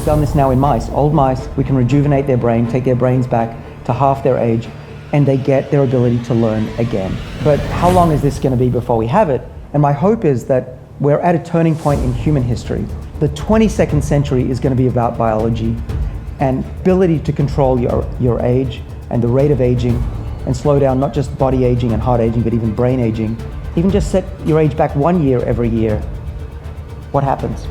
We've done this now in mice. Old mice, we can rejuvenate their brain, take their brains back to half their age, and they get their ability to learn again. But how long is this going to be before we have it? And my hope is that we're at a turning point in human history. The 22nd century is going to be about biology and ability to control your age and the rate of aging and slow down not just body aging and heart aging, but even brain aging. Even just set your age back 1 year every year. What happens?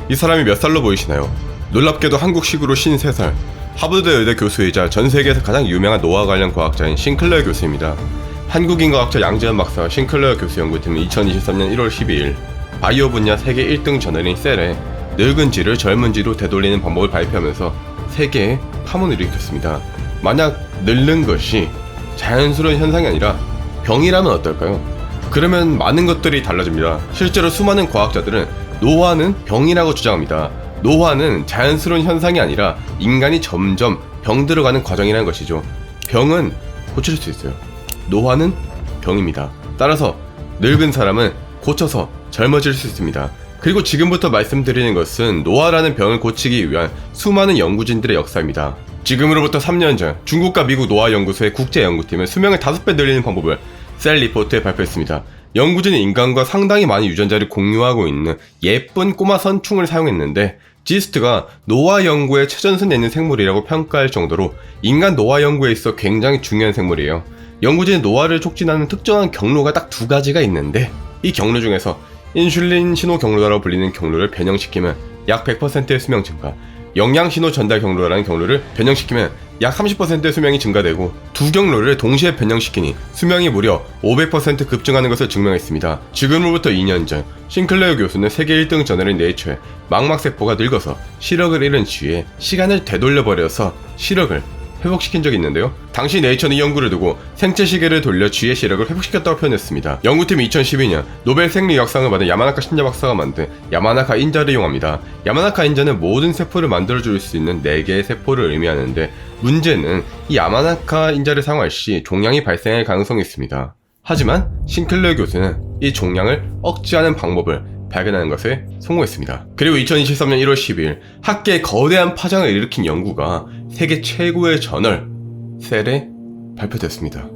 이 사람이 몇 살로 보이시나요? 놀랍게도 한국식으로 53살, 하버드 의대 교수이자 전 세계에서 가장 유명한 노화 관련 과학자인 싱클레어 교수입니다. 한국인과학자 양재현 박사와 싱클레어 교수 연구팀은 2023년 1월 12일 바이오 분야 세계 1등 저널인 셀에 늙은 쥐를 젊은 쥐로 되돌리는 방법을 발표하면서 세계에 파문을 일으켰습니다. 만약 늙는 것이 자연스러운 현상이 아니라 병이라면 어떨까요? 그러면 많은 것들이 달라집니다. 실제로 수많은 과학자들은 노화는 병이라고 주장합니다. 노화는 자연스러운 현상이 아니라 인간이 점점 병들어가는 과정이라는 것이죠. 병은 고칠 수 있어요. 노화는 병입니다. 따라서 늙은 사람은 고쳐서 젊어질 수 있습니다. 그리고 지금부터 말씀드리는 것은 노화라는 병을 고치기 위한 수많은 연구진들의 역사입니다. 지금으로부터 3년 전 중국과 미국 노화연구소의 국제연구팀은 수명을 5배 늘리는 방법을 셀 리포트에 발표했습니다. 연구진은 인간과 상당히 많은 유전자를 공유하고 있는 예쁜 꼬마 선충을 사용했는데 지스트가 노화 연구에 최전선에 있는 생물이라고 평가할 정도로 인간 노화 연구에 있어 굉장히 중요한 생물이에요. 연구진은 노화를 촉진하는 특정한 경로가 딱 2가지가 있는데 이 경로 중에서 인슐린 신호 경로라고 불리는 경로를 변형시키면 약 100%의 수명 증가, 영양 신호 전달 경로라는 경로를 변형시키면 약 30%의 수명이 증가되고 두 경로를 동시에 변형시키니 수명이 무려 500% 급증하는 것을 증명했습니다. 지금으로부터 2년 전 싱클레어 교수는 세계 1등 저널인 네이처에 망막세포가 늙어서 시력을 잃은 쥐에 시간을 되돌려버려서 시력을 회복시킨 적이 있는데요. 당시 네이처는 이 연구를 두고 생체 시계를 돌려 쥐의 시력을 회복시켰다고 표현했습니다. 연구팀이 2012년 노벨 생리의학상을 받은 야마나카 신자 박사가 만든 야마나카 인자를 이용합니다. 야마나카 인자는 모든 세포를 만들어줄 수 있는 4개의 세포를 의미하는데 문제는 이 야마나카 인자를 사용할 시 종양이 발생할 가능성이 있습니다. 하지만 싱클레어 교수는 이 종양을 억제하는 방법을 발견하는 것에 성공했습니다. 그리고 2023년 1월 12일 학계에 거대한 파장을 일으킨 연구가 세계 최고의 저널 셀에 발표됐습니다.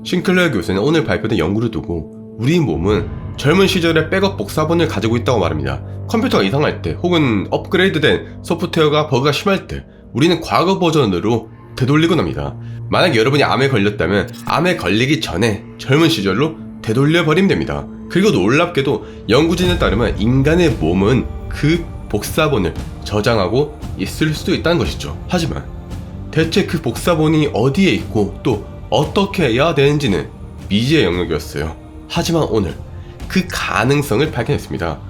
싱클레어 교수는 오늘 발표된 연구를 두고 우리 몸은 젊은 시절의 백업 복사본을 가지고 있다고 말합니다. 컴퓨터가 이상할 때 혹은 업그레이드된 소프트웨어가 버그가 심할 때 우리는 과거 버전으로 되돌리곤 합니다. 만약 여러분이 암에 걸렸다면 암에 걸리기 전에 젊은 시절로 되돌려버리면 됩니다. 그리고 놀랍게도 연구진에 따르면 인간의 몸은 그 복사본을 저장하고 있을 수도 있다는 것이죠. 하지만 대체 그 복사본이 어디에 있고 또 어떻게 해야 되는지는 미지의 영역이었어요. 하지만 오늘 그 가능성을 발견했습니다.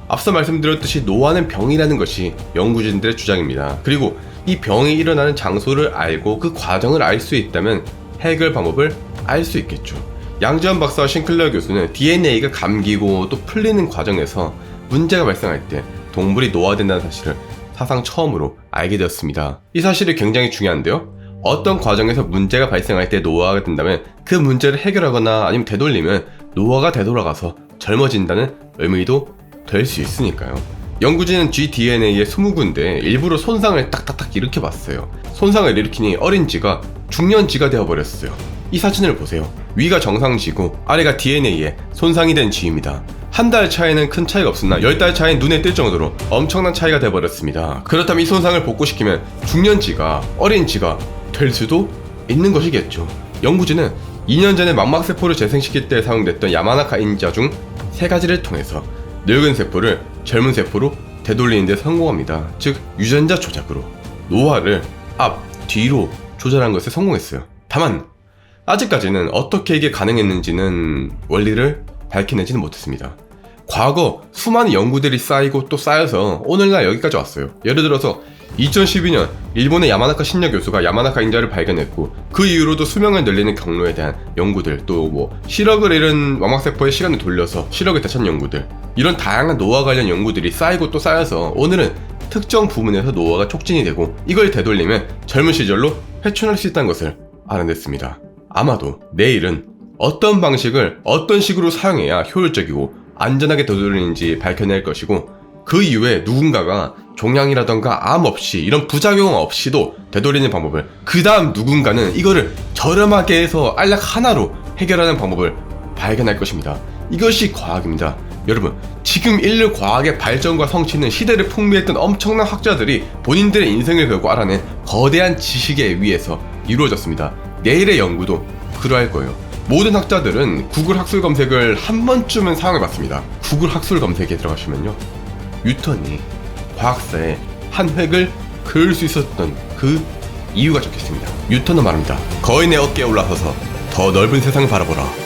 앞서 말씀드렸듯이 노화는 병이라는 것이 연구진들의 주장입니다. 그리고 이 병이 일어나는 장소를 알고 그 과정을 알 수 있다면 해결 방법을 알 수 있겠죠. 양재현 박사와 싱클레어 교수는 DNA가 감기고 또 풀리는 과정에서 문제가 발생할 때 동물이 노화된다는 사실을 사상 처음으로 알게 되었습니다. 이 사실이 굉장히 중요한데요. 어떤 과정에서 문제가 발생할 때 노화가 된다면 그 문제를 해결하거나 아니면 되돌리면 노화가 되돌아가서 젊어진다는 의미도 될 수 있으니까요. 연구진은 쥐DNA의 20군데에 일부러 손상을 딱딱딱 일으켜봤어요. 손상을 일으키니 어린 쥐가 중년 쥐가 되어버렸어요. 이 사진을 보세요. 위가 정상쥐고 아래가 DNA에 손상이 된 쥐입니다. 한 달 차이는 큰 차이가 없으나 10달 차이는 눈에 띌 정도로 엄청난 차이가 되어버렸습니다. 그렇다면 이 손상을 복구시키면 중년쥐가 어린 쥐가 될 수도 있는 것이겠죠. 연구진은 2년 전에 망막세포를 재생시킬 때 사용됐던 야마나카 인자 중 3가지를 통해서 늙은 세포를 젊은 세포로 되돌리는 데 성공합니다. 즉 유전자 조작으로 노화를 앞, 뒤로 조절한 것에 성공했어요. 다만 아직까지는 어떻게 이게 가능했는지는 원리를 밝혀내지는 못했습니다. 과거 수많은 연구들이 쌓이고 또 쌓여서 오늘날 여기까지 왔어요. 예를 들어서 2012년 일본의 야마나카 신야 교수가 야마나카 인자를 발견했고 그 이후로도 수명을 늘리는 경로에 대한 연구들, 또 시력을 잃은 망막세포의 시간을 돌려서 시력을 되찾는 연구들, 이런 다양한 노화 관련 연구들이 쌓이고 또 쌓여서 오늘은 특정 부분에서 노화가 촉진이 되고 이걸 되돌리면 젊은 시절로 회춘할 수 있다는 것을 알아냈습니다. 아마도 내일은 어떤 방식을 어떤 식으로 사용해야 효율적이고 안전하게 되돌리는지 밝혀낼 것이고 그 이후에 누군가가 종양이라던가 암 없이 이런 부작용 없이도 되돌리는 방법을, 그 다음 누군가는 이거를 저렴하게 해서 알약 하나로 해결하는 방법을 발견할 것입니다. 이것이 과학입니다. 여러분, 지금 인류 과학의 발전과 성취는 시대를 풍미했던 엄청난 학자들이 본인들의 인생을 걸고 알아낸 거대한 지식에 의해서 이루어졌습니다. 내일의 연구도 그러할 거예요. 모든 학자들은 구글 학술 검색을 한 번쯤은 사용해봤습니다. 구글 학술 검색에 들어가시면요, 뉴턴이 과학사에 한 획을 그을 수 있었던 그 이유가 적혀있습니다. 뉴턴은 말합니다. 거인의 어깨에 올라서서 더 넓은 세상을 바라보라.